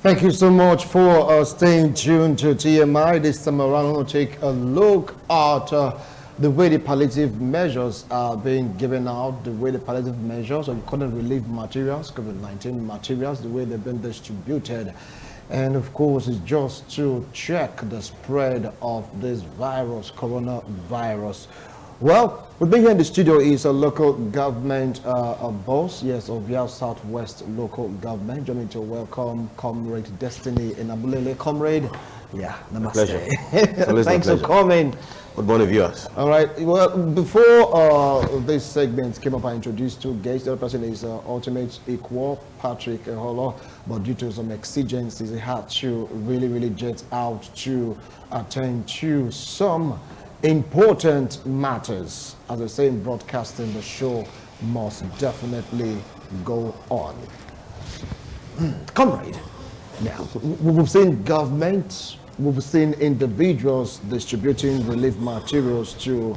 Thank you so much for staying tuned to TMI. This time around, we'll take a look at the way the palliative measures are being given out, the way the palliative measures, or couldn't relief materials, COVID-19 materials, the way they've been distributed. And of course, it's just to check the spread of this virus, coronavirus. Well, with me here in the studio is a local government boss, yes, of your Southwest local government. Joining to welcome Comrade Destiny in Abulele. Comrade, yeah, namaste. Thanks for coming. Good morning, viewers. All right. Well, before this segment came up, I introduced two guests. The other person is Ultimate Equal, Patrick Holo, but due to some exigencies, he had to really jet out to attend to some important matters. As I say in broadcasting, the show must definitely go on. Comrade, now we've seen government, we've seen individuals distributing relief materials to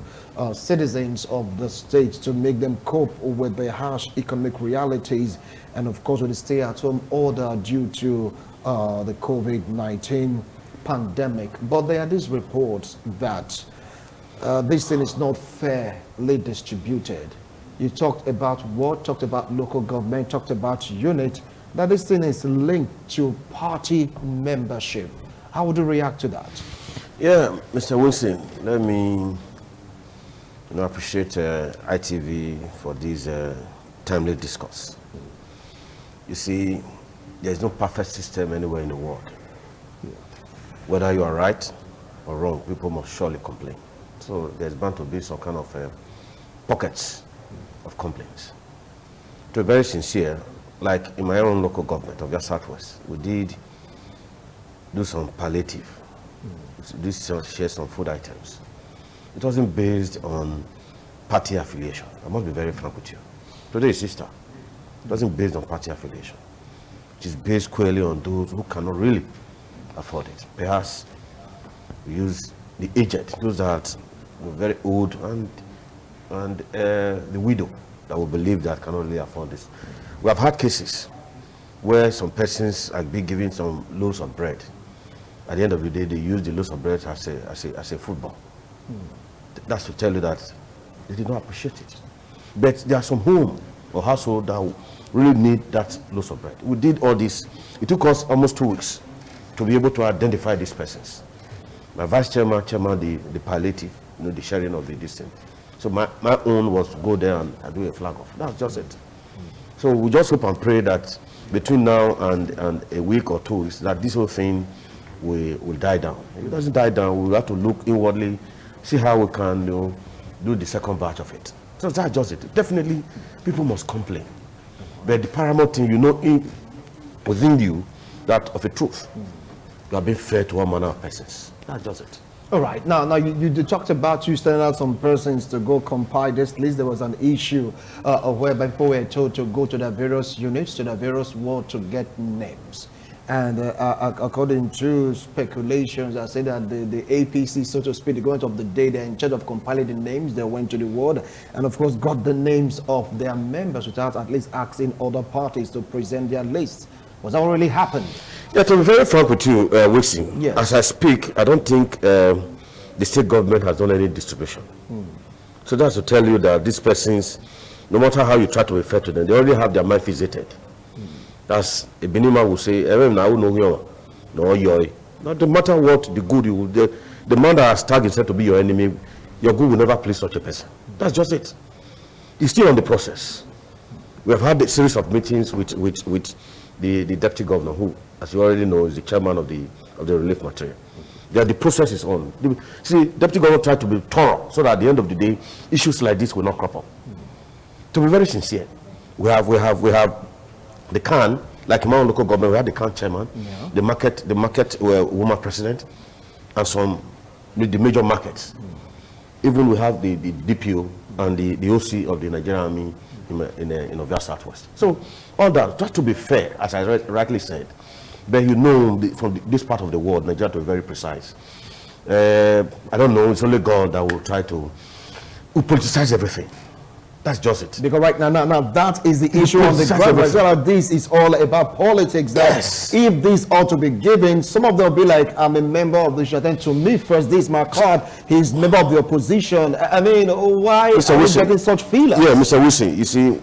citizens of the state to make them cope with the harsh economic realities, and of course with the stay-at-home order due to the COVID-19 pandemic. But there are these reports that this thing is not fairly distributed. You talked about what? Talked about local government, talked about unit, that this thing is linked to party membership. How would you react to that? Yeah, Mr. Wilson, let me appreciate ITV for this timely discourse. You see, there's no perfect system anywhere in the world. Whether you are right or wrong, people must surely complain. So there's bound to be some kind of pockets of complaints. To be very sincere, like in my own local government of your Southwest, we did do some palliative, share some food items. It wasn't based on party affiliation. I must be very frank with you. Today is Easter. It wasn't based on party affiliation. It is based clearly on those who cannot really afford it. Perhaps we use the aged, those that were very old, and the widow that will believe that cannot really afford this. We have had cases where some persons are being given some loaves of bread. At the end of the day, they use the loaves of bread as a football. That's to tell you that they did not appreciate it. But there are some home or household that really need that loaves of bread. We did all this. It took us almost 2 weeks to be able to identify these persons. My vice chairman, the palliative, the sharing of the distance. So my own was to go there and do a flag off. That's just it. So we just hope and pray that between now and a week or 2 weeks, that this whole thing will die down. If it doesn't die down, we'll have to look inwardly, see how we can do the second batch of it. So that's just it. Definitely, people must complain. But the paramount thing, within you, that of a truth, you are being fair to all manner of persons. That does it. All right. Now you talked about you sending out some persons to go compile this list. There was an issue whereby people were told to go to the various units, to the various wards to get names. And according to speculations, I say that the APC, so to speak, the government of the day, they're in charge of compiling the names. They went to the ward and, of course, got the names of their members without at least asking other parties to present their lists. Was that what really happened? Yeah, to be very frank with you, Wilson, yes. As I speak, I don't think the state government has done any distribution. So that's to tell you that these persons, no matter how you try to refer to them, they already have their mind visited. That's a Benima will say, no matter what the good you will do, the man that has tagged himself to be your enemy, your good will never please such a person. That's just it. It's still on the process. We have had a series of meetings with the deputy governor, who, as you already know, is the chairman of the relief material. The process is on. See, deputy governor tried to be thorough so that at the end of the day, issues like this will not crop up. To be very sincere, we have the CAN, like in my own local government, we have the CAN chairman, the market woman president, and some the major markets. Even we have the DPO and the OC of the Nigerian Army in Ovia Southwest. So all that, just to be fair, as I rightly said, but from this part of the world, Nigeria, to be very precise, I don't know, it's only God that will try to politicize everything. That's just it. Because right now, that is the issue on the ground. Well, this is all about politics. That if this ought to be given, some of them will be like, I'm a member of the Shaten. To me first, this is my card. He's a member of the opposition. I mean, why are we getting such feelings? Yeah, Mr. Wilson, you see,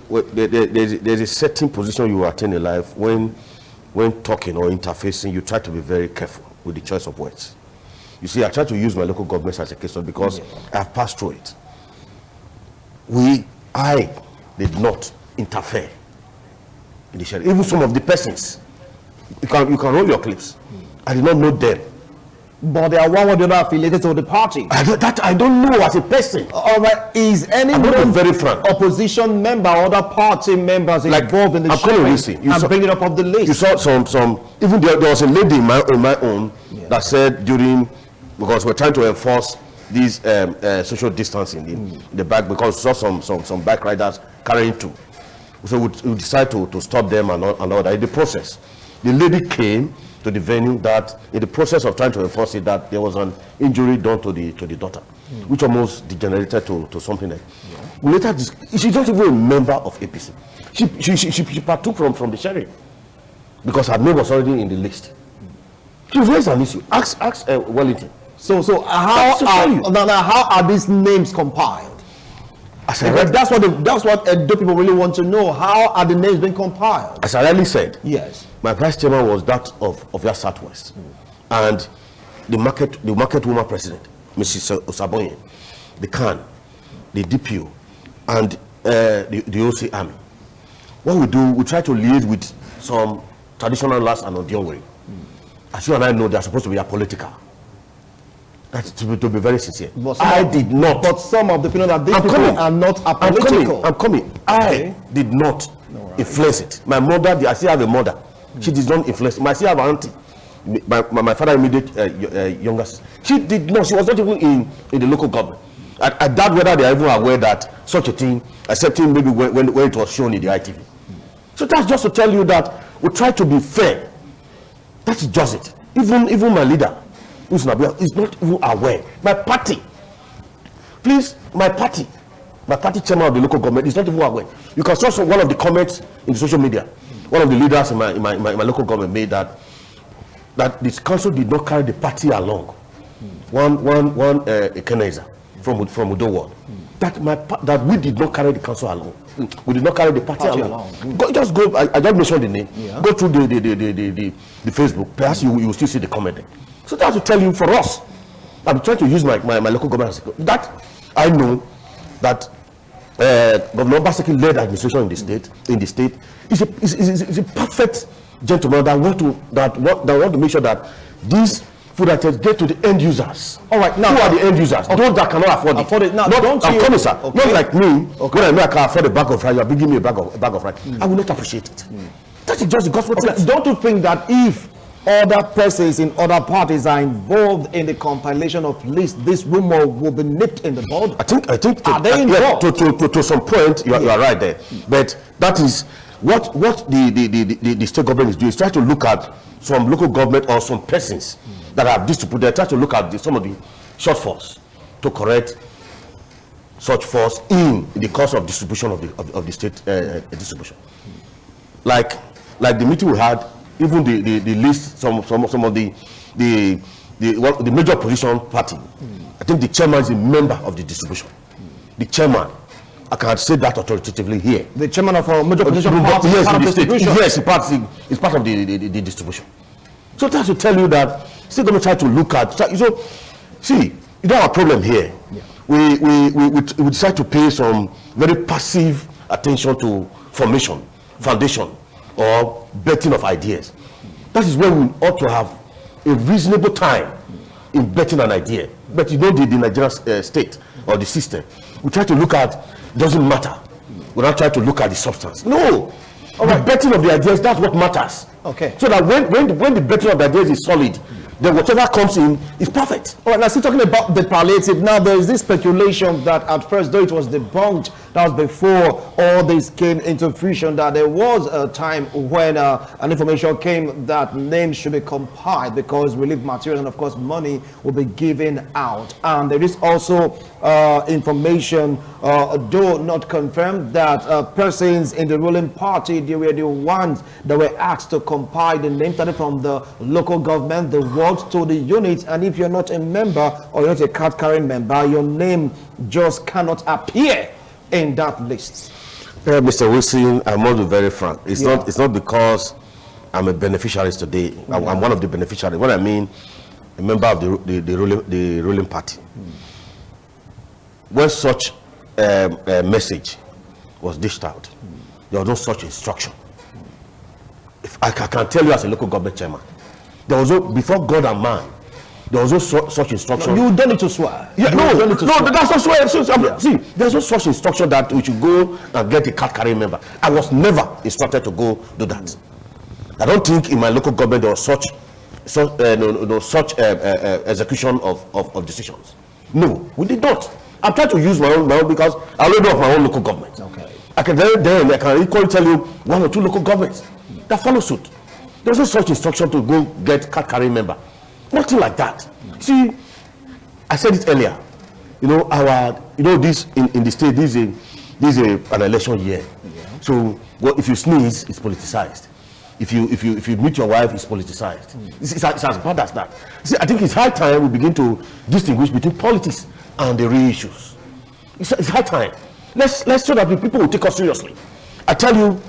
there's a certain position you attain in life when talking or interfacing, you try to be very careful with the choice of words. You see, I try to use my local government as a case study because I've passed through it. I did not interfere in the sharing. Even some of the persons, you can roll your clips. I did not know them. But they are one or the other affiliated to the party. I don't know as a person. All right, is any very frank opposition member or other party members involved in the sharing and bringing up the list? You saw some. Even there was a lady in my own that said because we're trying to enforce these social distancing in the back, because we saw some bike riders carrying two. So we decided to stop them and all that. In the process, the lady came to the venue that in the process of trying to enforce it, that there was an injury done to the daughter, which almost degenerated to something like. We later, she's not even a member of APC. She partook from the sharing because her name was already in the list. She raised an issue. Ask Wellington. So how are these names compiled? That's what the people really want to know. How are the names being compiled? As I already said, yes, my vice chairman was that of your Southwest, and the market woman president, Mrs. Osaboye, the CAN, the DPO, and the OC Army. What we do, we try to liaise with some traditional last and Odionwe. As you and I know, they are supposed to be apolitical. That's to be very sincere. I did not. But some of the people that these people are not apolitical. I'm coming. I did not influence it. My mother, I still have a mother. She did not influence it. I still have an auntie. My father immediate younger sister. She did not. She was not even in the local government. I doubt whether they are even aware that such a thing, excepting maybe when it was shown in the ITV. So that's just to tell you that we try to be fair. That's just it. Even my leader, is not even aware. My party, please, my party chairman of the local government is not even aware. You can saw one of the comments in the social media. One of the leaders in my local government made that this council did not carry the party along. One Ekenezer from Udo Ward. That we did not carry the council along. We did not carry the party along. Just go. I just mentioned the name. Yeah. Go through the Facebook. Perhaps you will still see the comment there. So that's to tell you, for us, I'm trying to use my local government. That I know that Governor Obaseki led administration in the state is a perfect gentleman that want to make sure that these food items get to the end users. All right, now who are the end users? Okay. Those that cannot afford it. Now, I'm coming, sir. Okay. Not like me. Okay. When I know I can afford a bag of rice, you are bringing me a bag of rice. I will not appreciate it. That is just the gospel truth. Don't you think that if other persons in other parties are involved in the compilation of lists, this rumor will be nipped in the bud? I think are they involved? To some point, you are right there. But that is what the state government is doing, is try to look at some local government or some persons that have distributed. They try to look at some of the shortfalls to correct such falls in the course of distribution of the state distribution. Like the meeting we had, even the list, some of the major opposition party. I think the chairman is a member of the distribution. The chairman, I can say that authoritatively here. The chairman of a major opposition party, yes, part of distribution. Yes, it's part of the distribution. So that's to tell you that still going to try to look at. So see, you don't have a problem here. Yeah. We decide to pay some very passive attention to foundation, or betting of ideas. That is where we ought to have a reasonable time in betting an idea. But you know the Nigerian state or the system, we try to look at, doesn't matter. We don't try to look at the substance. No. All right. The betting of the ideas, that's what matters. Okay. So that when the betting of the ideas is solid, then whatever comes in is perfect. All right, now still talking about the palliative. Now there is this speculation that at first, though it was debunked, that was before all this came into fruition, that there was a time when an information came that names should be compiled because relief materials and of course money will be given out. And there is also information, though not confirmed, that persons in the ruling party, they were the ones that were asked to compile the names, starting from the local government, the ward, to the unit. And if you're not a member or you're not a card carrying member, your name just cannot appear in that list. Mr. Wilson, I must be very frank. It's not because I'm a beneficiary today. I'm one of the beneficiaries. What I mean, a member of the ruling party. When such a message was dished out, there was no such instruction. If I can tell you as a local government chairman, there was no, before God and man, there was no such instruction. No, you don't need to swear. Yeah, that's not swear. See, there's no such instruction that we should go and get a card carrying member. I was never instructed to go do that. I don't think in my local government there was such execution of decisions. No, we did not. I'm trying to use my own because I already know of my own local government. Okay. I can equally tell you one or two local governments that follow suit. There's no such instruction to go get card carrying member. Nothing like that. See, I said it earlier. This in the state, this is an election year. Yeah. So if you sneeze, it's politicized. If you meet your wife, it's politicized. It's as bad as that. See, I think it's high time we begin to distinguish between politics and the real issues. It's high time. Let's so that the people will take us seriously. I tell you,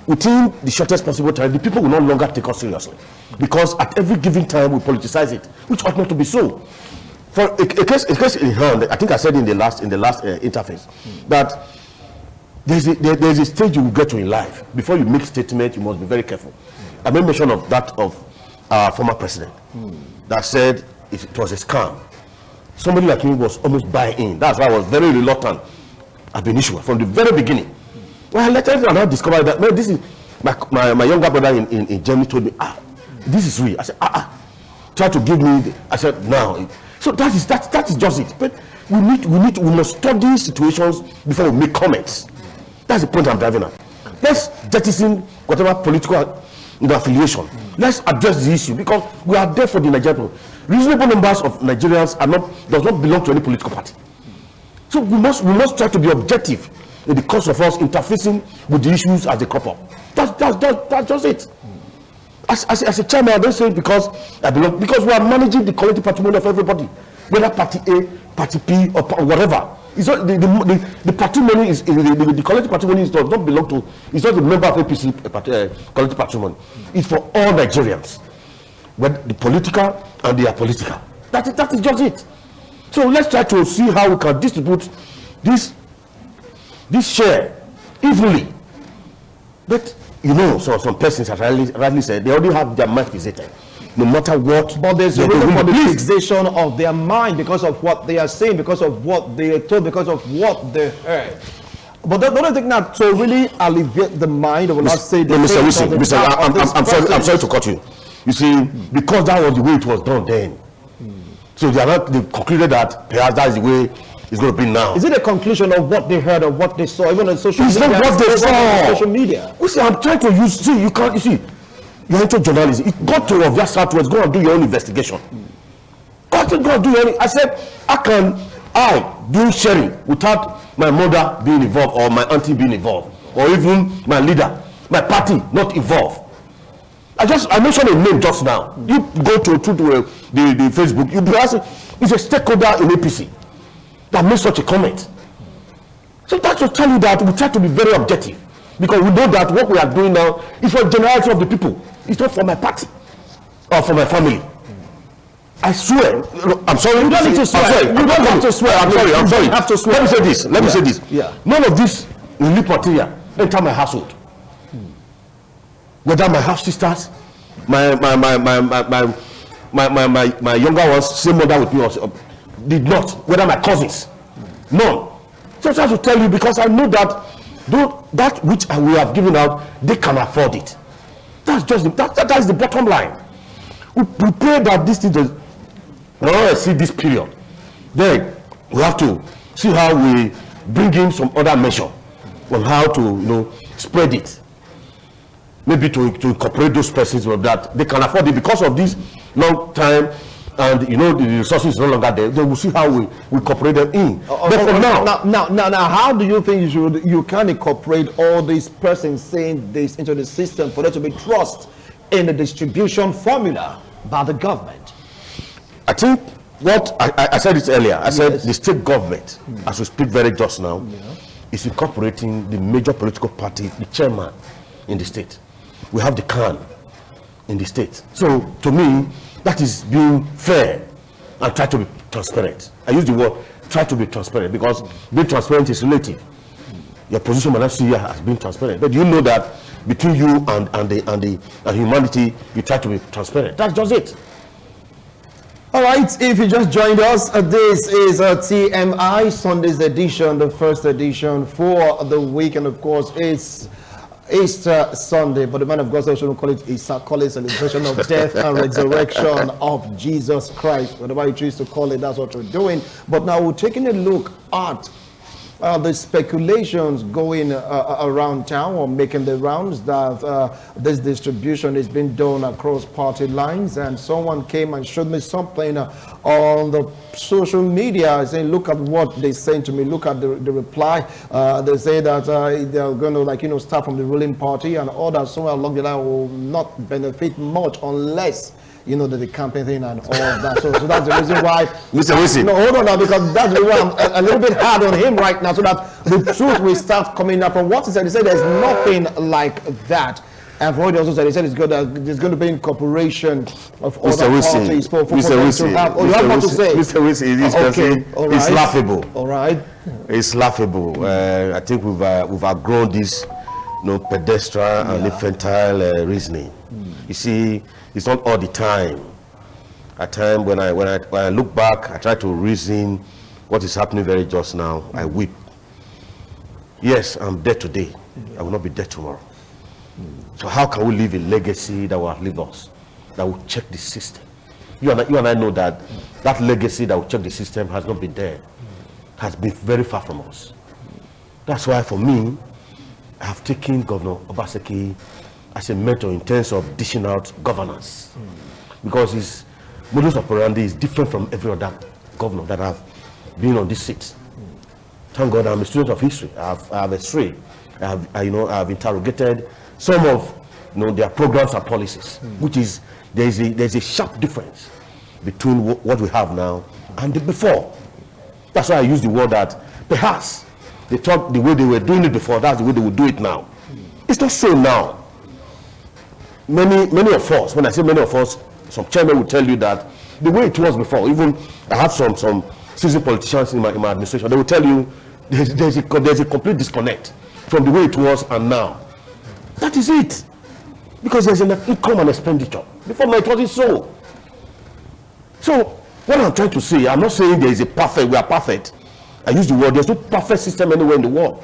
within the shortest possible time, the people will no longer take us seriously, because at every given time we politicize it, which ought not to be so. For a case in hand, I think I said in the last interface that there's a stage you will get to in life. Before you make statement, you must be very careful. I made mention of that of our former president that said it was a scam. Somebody like me was almost buying in. That's why I was very reluctant. I've been issued from the very beginning. Well, later I now discovered that, man, this is my younger brother in Germany told me, this is real. I said, try to give me. I said, no. So that is just it. But we must study situations before we make comments. That's the point I'm driving at. Let's jettison whatever political affiliation. Let's address the issue, because we are there for the Nigerian people. Reasonable numbers of Nigerians does not belong to any political party. So we must try to be objective in the course of us interfacing with the issues as they crop up. That's just it. As a chairman, I don't say it because I belong, because we are managing the collective patrimony of everybody, whether party A, party P, or whatever. It's not the patrimony is the collective patrimony does not belong to. It's not a member of APC collective patrimony. It's for all Nigerians, whether the political and the apolitical. That is just it. So let's try to see how we can distribute this share evenly. But so some persons have rightly said they already have their mind fixated, no matter what. But there's a reason for the fixation of their mind, because of what they are saying, because of what they are told, because of what they heard. But don't you think that to really alleviate the mind, or not say the Mr. Wilson, I'm sorry to cut you. You see, because that was the way it was done then. So they concluded that perhaps that's the way it's going to be now. Is it a conclusion of what they heard, of what they saw, even on social media? It's not what they saw. Social media. You see, I'm trying to use. See, you're into journalism. You got to observe southwards. Go and do your own investigation. Go and do your own. I said, I do sharing without my mother being involved, or my auntie being involved, or even my leader, my party not involved. I mentioned a name just now. You go to the Facebook, you ask, it's a stakeholder in APC that made such a comment. So that will tell you that we try to be very objective, because we know that what we are doing now is for the generality of the people. It's not for my party or for my family. I swear. I'm sorry. You don't need to swear. You don't have to swear. I'm sorry. You have to swear. Let me say this. Yeah. None of this relief material enter my household. Whether my half sisters, my younger ones, same mother with me, or did not. Whether my cousins, none. So I try to tell you, because I know that that which we have given out, they can afford it. That's just that's the bottom line. We pray that this thing does not see this period. Then we have to see how we bring in some other measure on how to spread it. Maybe to incorporate those persons that they can afford it because of this long time, and the resources is no longer there. Then we'll see how we incorporate them in. Now, how do you think you can incorporate all these persons saying this into the system for there to be trust in the distribution formula by the government? I think what I said it earlier. I said the state government, as we speak very just now, is incorporating the major political party, the chairman in the state. We have the Khan in the state. So to me, that is being fair and try to be transparent. I use the word try to be transparent because being transparent is relative. Your position might not see as being transparent, but you know that between you and humanity, you try to be transparent. That's just it. All right, if you just joined us, this is TMI Sunday's edition, the first edition for the week, and of course it's Easter Sunday, but the man of God says we don't call it Easter, call it celebration of death and resurrection of Jesus Christ. Whatever you choose to call it, that's what we're doing. But now we're taking a look at the speculations going around town or making the rounds that this distribution is being done across party lines, and someone came and showed me something on the social media saying, look at what they sent to me, look at the reply. They say that they're going to start from the ruling party, and others somewhere along the line will not benefit much unless the campaign thing and all of that. So that's the reason why. Mr. Wilson. No, hold on now, because that's the reason why I'm a little bit hard on him right now, so that the truth will start coming up from what he said. He said there's nothing like that. And for what he also said, he said there's going to be incorporation of other parties for them to have. You have what to say? Mr. Wilson, it's laughable. All right. It's laughable. I think we've outgrown this pedestrian and infantile reasoning. You see, it's not all the time. At times when I look back, I try to reason what is happening very just now. I weep. Yes, I'm dead today. I will not be dead tomorrow. So how can we leave a legacy that will outlive us, that will check the system? You and I know that that legacy that will check the system has not been there, has been very far from us. That's why for me, I have taken Governor Obaseki as a mentor in terms of dishing out governance, because his modus operandi is different from every other governor that have been on this seat. Thank God I'm a student of history. I have a history. I have interrogated some of their programs and policies, which is there's a sharp difference between what we have now and the before. That's why I use the word that perhaps they thought the way they were doing it before, that's the way they will do it now. It's not so now. Many of us, when I say many of us, some chairmen will tell you that the way it was before, even I have some seasoned politicians in my administration, they will tell you there's a complete disconnect from the way it was and now. That is it. Because there's an income and expenditure. Before now it wasn't so. So what I'm trying to say, I'm not saying there is we are perfect. I use the word, there's no perfect system anywhere in the world.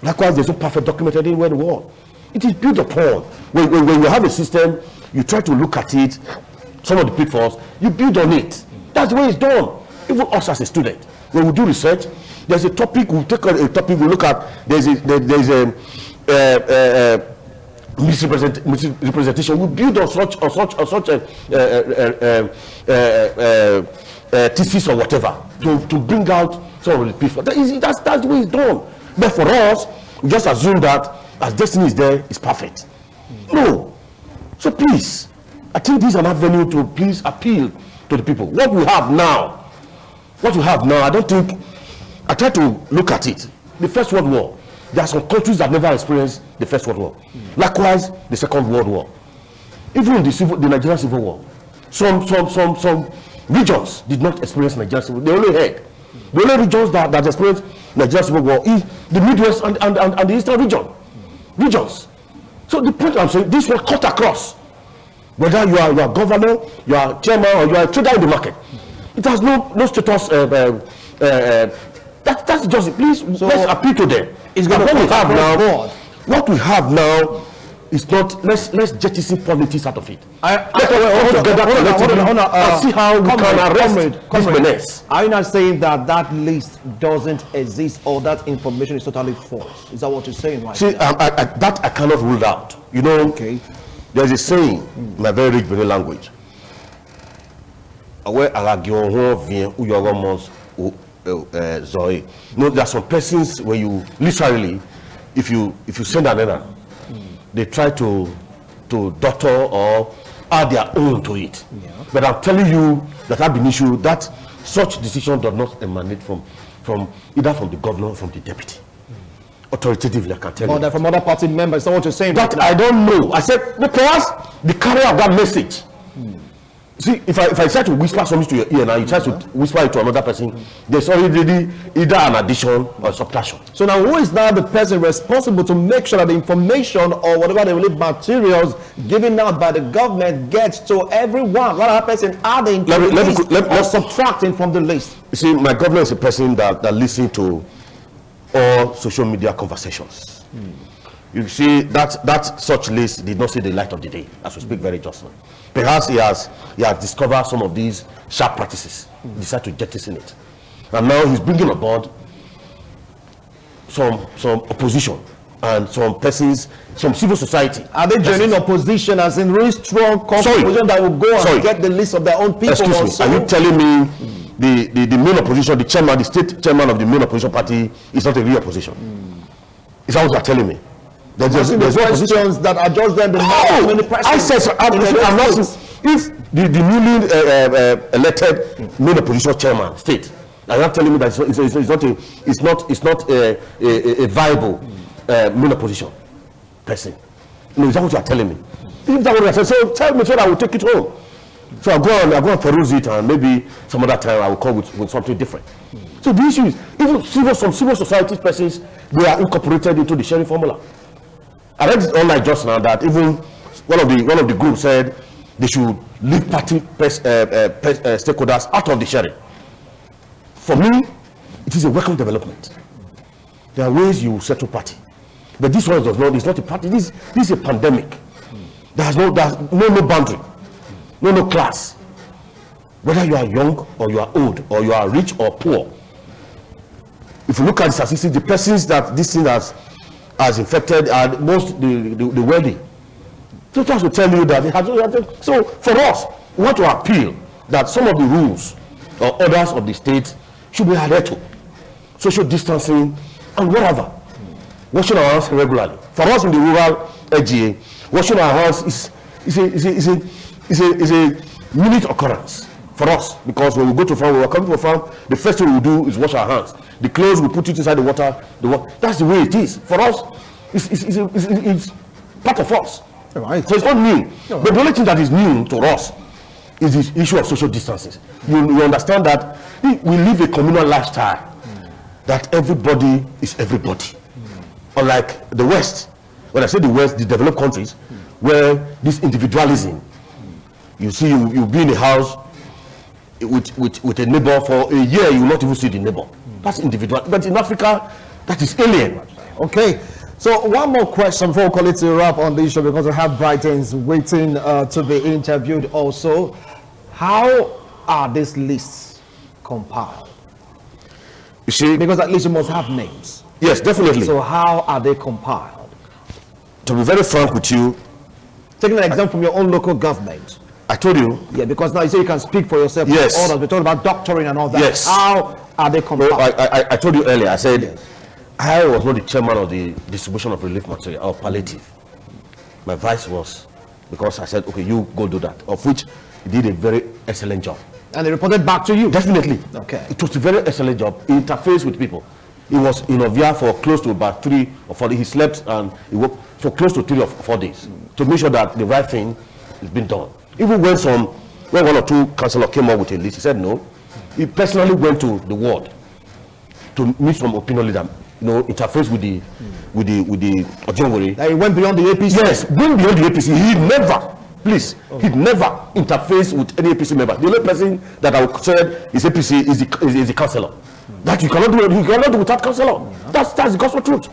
Likewise, there's no perfect documented anywhere in the world. It is built upon. When you have a system, you try to look at it, some of the pitfalls, you build on it. That's the way it's done. Even us as a student, when we do research, there's a topic, we'll take a topic, we look at, there's a misrepresentation, we build on such thesis or whatever to bring out some of the pitfalls. That's the way it's done. But for us, we just assume that as destiny is there, it's perfect. No. So please, I think this is an avenue to please appeal to the people. What we have now, I don't think, I try to look at it. The First World War, there are some countries that never experienced the First World War. Likewise, the Second World War. Even the Nigerian Civil War. Some regions did not experience Nigerian Civil War. They only heard. The only regions that experienced Nigerian Civil War is the Midwest and the Eastern regions. So the point I'm saying, this was cut across. Whether you are governor, you are chairman, or you are a trader in the market, it has no status. That's just it. Please, let's appeal to them. It's going what we have now it's not. Let's jettison politics out of it. See how we can arrest this menace. Are you not saying that that list doesn't exist or that information is totally false? Is that what you're saying right See, now? that I cannot rule out. You know, okay. There's a saying in my very rich Benin language. Where no, there are some persons where you literally, if you send an error, they try to doctor or add their own to it. Yeah. But I'm telling you that I've been issued that such decision does not emanate from either from the governor or from the deputy. Authoritatively, I can tell you. But from other party members, so what you're saying? That I don't know. I said because the carrier of that message. See, if I try to whisper something to your ear now, you try to whisper it to another person, there's already either an addition or subtraction. So now who is now the person responsible to make sure that the information or whatever the relief materials given out by the government gets to everyone? What other person adding to the list or subtracting from the list? You see, my governor is a person that listens to all social media conversations. You see, that such list did not see the light of the day, as we speak very justly. Perhaps he has discovered some of these sharp practices, decided to jettison it, and now he's bringing aboard some opposition and some persons, some civil society. Are they joining opposition as in really strong opposition that will go and get the list of their own people? Excuse me, are you telling me the main opposition, the state chairman of the main opposition party is not a real opposition? Is that what you're telling me? There's questions that are just there. I said, I'm not. If the newly elected main opposition chairman state, I'm not telling me that it's not a viable main opposition person. No, is that what you are telling me? If that what I said, so tell me so that I will take it home. So I'll go and peruse it, and maybe some other time I will come with something different. So the issue is, even some civil society persons, they are incorporated into the sharing formula. I read it online just now that even one of the groups said they should leave party stakeholders out of the sharing. For me, it is a welcome development. There are ways you settle party, but this one does not. It's not a party. This is a pandemic. There's no boundary, no class. Whether you are young or you are old or you are rich or poor. If you look at the statistics, the persons that this thing has infected are most the wealthy. So that will tell you that they have. So for us, we want to appeal that some of the rules or orders of the state should be adhered to. Social distancing and whatever. Washing our hands regularly. For us in the rural area, washing our hands is a minute occurrence for us, because when we go to farm, when we are coming to a farm, the first thing we do is wash our hands. The clothes, we put it inside the water. That's the way it is. For us, it's part of us. Right. So it's not new. But the only thing that is new to us is the issue of social distancing. You understand that we live a communal lifestyle, that everybody is everybody. Unlike the West. When I say the West, the developed countries, where this individualism, you see, you'll be in a house with a neighbor for a year, you will not even see the neighbor. That's individual. But in Africa, that is alien. Okay. So one more question before we call it a wrap on this show, because we have Brightons waiting to be interviewed also. How are these lists compiled? You see, because at least you must have names. Yes, definitely. So how are they compiled? To be very frank with you, taking an example from your own local government. I told you. Yeah, because now you say you can speak for yourself. Yes. Others. We're talking about doctoring and all that. Yes. How are they compiled? Well, I told you earlier, I said, yes. I was not the chairman of the distribution of relief material or palliative. My vice was, because I said, okay, you go do that, of which he did a very excellent job. And they reported back to you? Definitely. Okay. It was a very excellent job. He interfaced with people. He was in Ovia for close to about 3 or 4 days. He slept and he worked for close to 3 or 4 days to make sure that the right thing is being done. Even when one or two councillors came up with a list, he said no. He personally went to the ward to meet some opinion leader, interface with the Ojonwere. He went beyond the APC? Yes, going beyond the APC. He never interfaced with any APC member. The only person that I would say is APC is the councillor. That you cannot do without councillor. That's the gospel truth.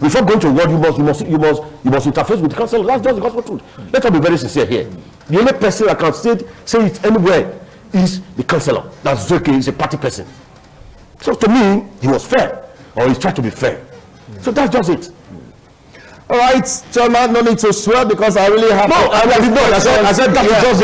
Before going to a ward, you must interface with the councillor. That's just the gospel truth. Let us be very sincere here. The only person that can say it anywhere is the councillor. That's okay. He's a party person. So to me, he was fair, or he's trying to be fair. So that's just it. All right, Chairman, no need to swear because I really have. No, I said that just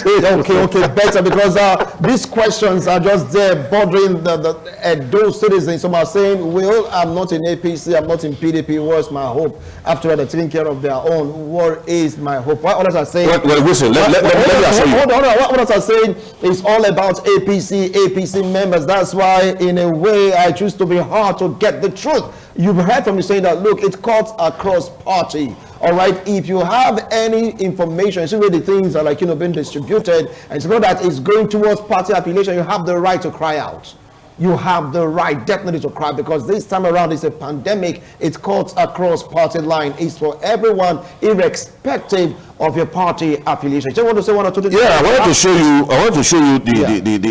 it. Okay, better because these questions are just there bothering those citizens. Some are saying, well, I'm not in APC, I'm not in PDP. What's my hope? After they're taking care of their own, what is my hope? What others are saying? Well, listen, let me answer you. Hold on. What others are saying is all about APC members. That's why, in a way, I choose to be hard to get the truth. You've heard from me saying that, look, it cuts across party. All right, if you have any information, see where the things are being distributed, and it's not that it's going towards party affiliation, you have the right to cry out. You have the right definitely to cry, because this time around it's a pandemic. It cuts across party line. It's for everyone, irrespective of your party affiliation. Do you want to say one or two things? Yeah, I wanted to show you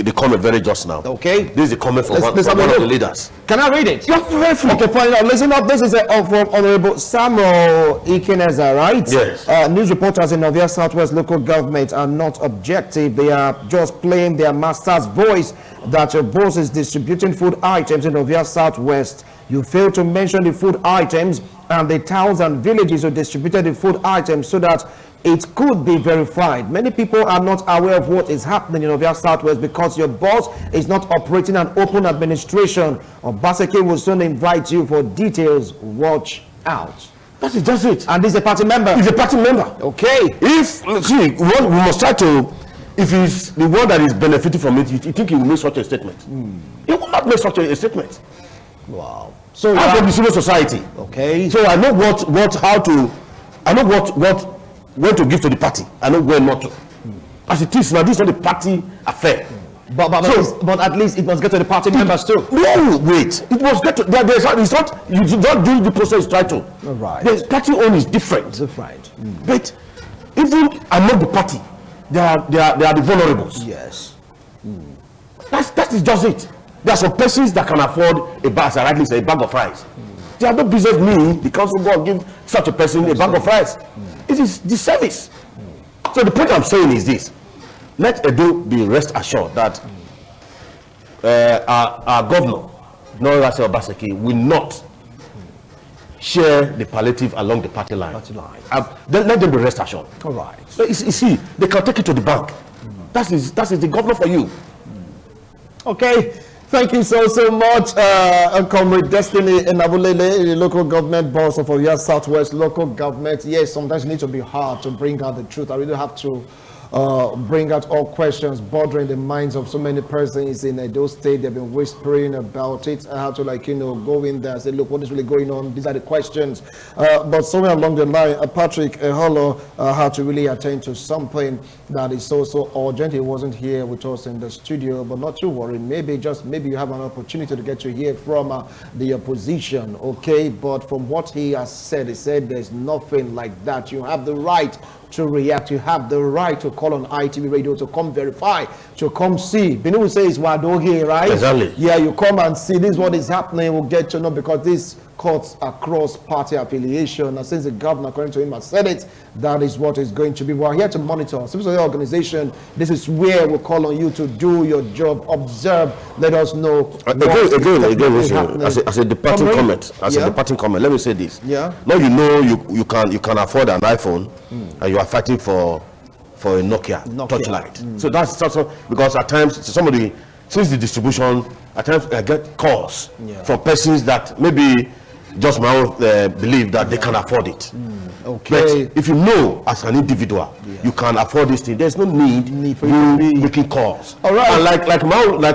the comment very just now. Okay. This is the comment from one of the leaders. Can I read it? You're very free. Okay, fine. Now, listen up. This is from Honorable Samuel Ikeneza, right? Yes. News reporters in Novia Southwest local government are not objective. They are just playing their master's voice, that your boss is distributing food items in Novia Southwest. You fail to mention the food items and the towns and villages who distributed the food items so that it could be verified. Many people are not aware of what is happening in Novia Southwest because your boss is not operating an open administration. Obaseki will soon invite you for details. Watch out. That is just it. And this is a party member. He's a party member. Okay. We must try to, if he's the one that is benefiting from it, you think he will make such a statement? He will not make such a statement. Wow. So I'm from the civil society. Okay. So I know when to give to the party. I know when not to. As it is now, this is not a party affair. But at least it must get to the party members too. No, wait. It must get to. It's not. You don't do the process. Try to. Right. The party own is different. Different. But even among the party, they are the vulnerables. Yes. That is just it. There are some persons that can afford a bag, rightly say, a bag of rice. They have no business me, the council go give such a person a bag of rice. It is the service. So the point I'm saying is this: let Edo be rest assured that our governor, Norase Obaseki, will not share the palliative along the party line. Let them be rest assured. All right. So you see, they can take it to the bank. That is the governor for you. Okay. Thank you so much, Comrade Destiny Enabulele, the local government boss of Oyo Southwest local government. Yes, sometimes you need to be hard to bring out the truth. I really have to bring out all questions bothering the minds of so many persons in Edo State. They've been whispering about it. I have to go in there and say, look, what is really going on? These are the questions. But somewhere along the line, Patrick Eholo had to really attend to something that is so urgent. He wasn't here with us in the studio, but not to worry. Maybe you have an opportunity to get to hear from the opposition, okay? But from what he has said, he said there's nothing like that. You have the right to react. You have the right to call on ITV radio to come verify, to come see. Binu will say it's Wadoge, right? Exactly. Yeah, you come and see this is what is happening. We'll get to know, because this cuts across party affiliation. And since the governor, according to him, has said it, that is what is going to be. We're here to monitor. Civil society organization, this is where we call on you to do your job, observe, let us know. Again, as a departing comment, a departing comment, let me say this. Yeah. Now you can afford an iPhone, and you are fighting for a Nokia. Touchlight. So that's because at times somebody, since the distribution, at times I get calls from persons that maybe just my own believe that they can afford it. Okay. But if you know as an individual you can afford this thing, there's no need for you making calls. All right. And like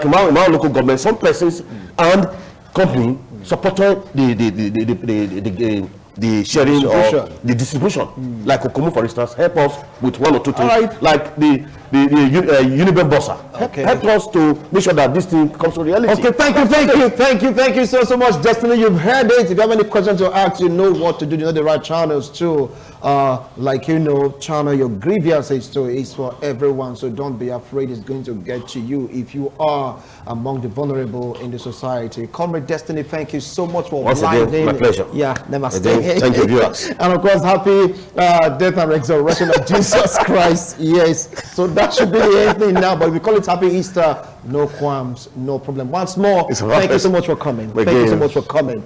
my local government, some persons and company supported the sharing or the distribution. Like Okomu, for instance, help us with one or two things. Right. Like the Uniben Bossa. Okay. Help us to make sure that this thing comes to reality. Okay, thank you so much, Destiny. You've heard it. If you have any questions to ask, you know what to do. You know the right channels to, channel your grievances to. It's for everyone, so don't be afraid. It's going to get to you if you are among the vulnerable in the society. Comrade Destiny, thank you so much for once again, my pleasure. Yeah, namaste. Again, thank you, viewers. And of course, happy death and resurrection of Jesus Christ. Yes, so that should be the end thing now. But we call it Happy Easter. No qualms, no problem. Once more, thank you so much for coming. Thank you so much for coming.